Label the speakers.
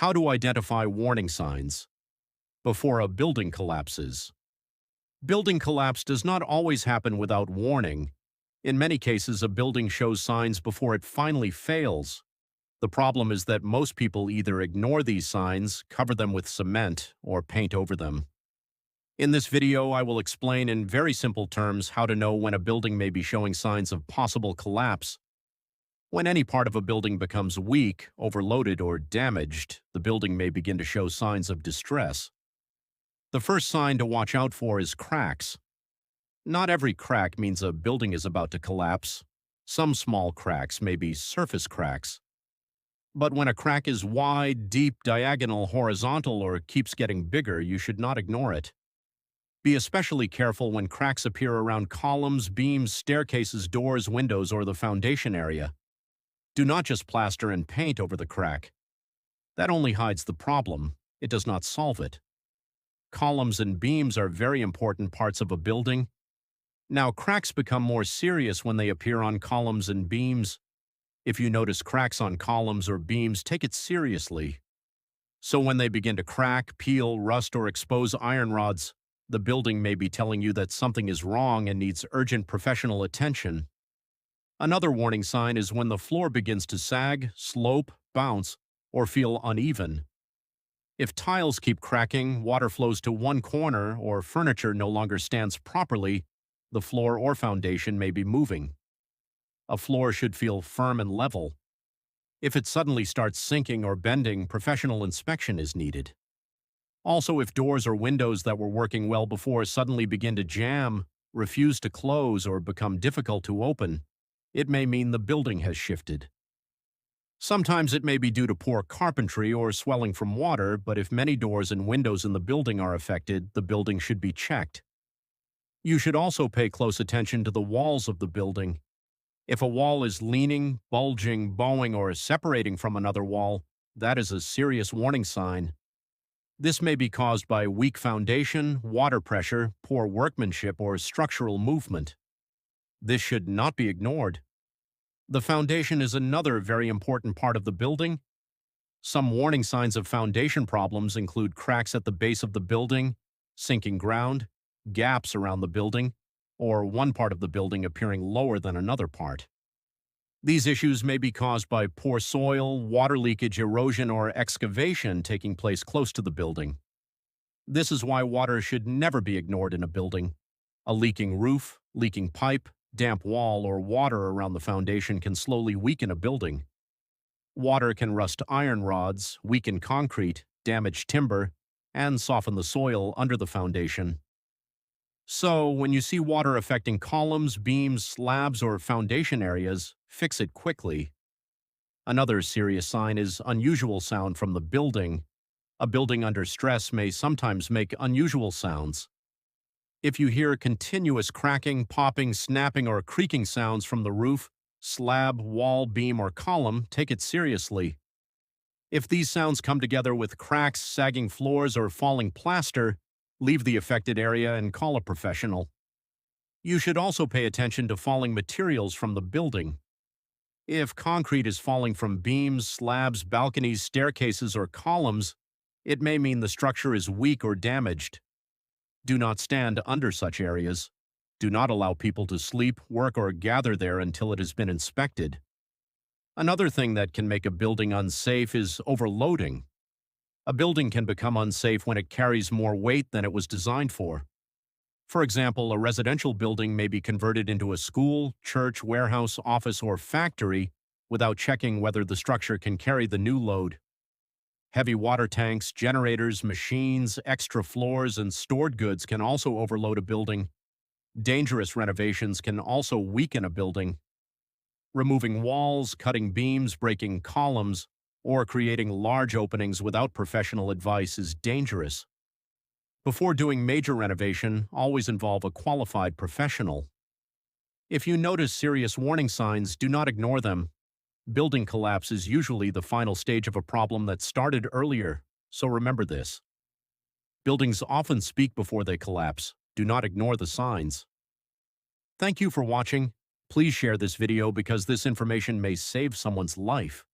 Speaker 1: How to identify warning signs before a building collapses. Building collapse does not always happen without warning. In many cases, a building shows signs before it finally fails. The problem is that most people either ignore these signs, cover them with cement, or paint over them. In this video, I will explain in very simple terms how to know when a building may be showing signs of possible collapse. When any part of a building becomes weak, overloaded, or damaged, the building may begin to show signs of distress. The first sign to watch out for is cracks. Not every crack means a building is about to collapse. Some small cracks may be surface cracks. But when a crack is wide, deep, diagonal, horizontal, or keeps getting bigger, you should not ignore it. Be especially careful when cracks appear around columns, beams, staircases, doors, windows, or the foundation area. Do not just plaster and paint over the crack. That only hides the problem. It does not solve it. Columns and beams are very important parts of a building. Now, cracks become more serious when they appear on columns and beams. If you notice cracks on columns or beams, take it seriously. So when they begin to crack, peel, rust, or expose iron rods, the building may be telling you that something is wrong and needs urgent professional attention. Another warning sign is when the floor begins to sag, slope, bounce, or feel uneven. If tiles keep cracking, water flows to one corner, or furniture no longer stands properly, the floor or foundation may be moving. A floor should feel firm and level. If it suddenly starts sinking or bending, professional inspection is needed. Also, if doors or windows that were working well before suddenly begin to jam, refuse to close, or become difficult to open, it may mean the building has shifted. Sometimes it may be due to poor carpentry or swelling from water, but if many doors and windows in the building are affected, the building should be checked. You should also pay close attention to the walls of the building. If a wall is leaning, bulging, bowing, or separating from another wall, that is a serious warning sign. This may be caused by weak foundation, water pressure, poor workmanship, or structural movement. This should not be ignored. The foundation is another very important part of the building. Some warning signs of foundation problems include cracks at the base of the building, sinking ground, gaps around the building, or one part of the building appearing lower than another part. These issues may be caused by poor soil, water leakage, erosion, or excavation taking place close to the building. This is why water should never be ignored in a building. A leaking roof, leaking pipe, damp wall, or water around the foundation can slowly weaken a building. Water can rust iron rods, weaken concrete, damage timber, and soften the soil under the foundation. So, when you see water affecting columns, beams, slabs, or foundation areas, fix it quickly. Another serious sign is unusual sound from the building. A building under stress may sometimes make unusual sounds. If you hear continuous cracking, popping, snapping, or creaking sounds from the roof, slab, wall, beam, or column, take it seriously. If these sounds come together with cracks, sagging floors, or falling plaster, leave the affected area and call a professional. You should also pay attention to falling materials from the building. If concrete is falling from beams, slabs, balconies, staircases, or columns, it may mean the structure is weak or damaged. Do not stand under such areas. Do not allow people to sleep, work, or gather there until it has been inspected. Another thing that can make a building unsafe is overloading. A building can become unsafe when it carries more weight than it was designed for. For example, a residential building may be converted into a school, church, warehouse, office, or factory without checking whether the structure can carry the new load. Heavy water tanks, generators, machines, extra floors, and stored goods can also overload a building. Dangerous renovations can also weaken a building. Removing walls, cutting beams, breaking columns, or creating large openings without professional advice is dangerous. Before doing major renovation, always involve a qualified professional. If you notice serious warning signs, do not ignore them. Building collapse is usually the final stage of a problem that started earlier, so remember this. Buildings often speak before they collapse. Do not ignore the signs. Thank you for watching. Please share this video because this information may save someone's life.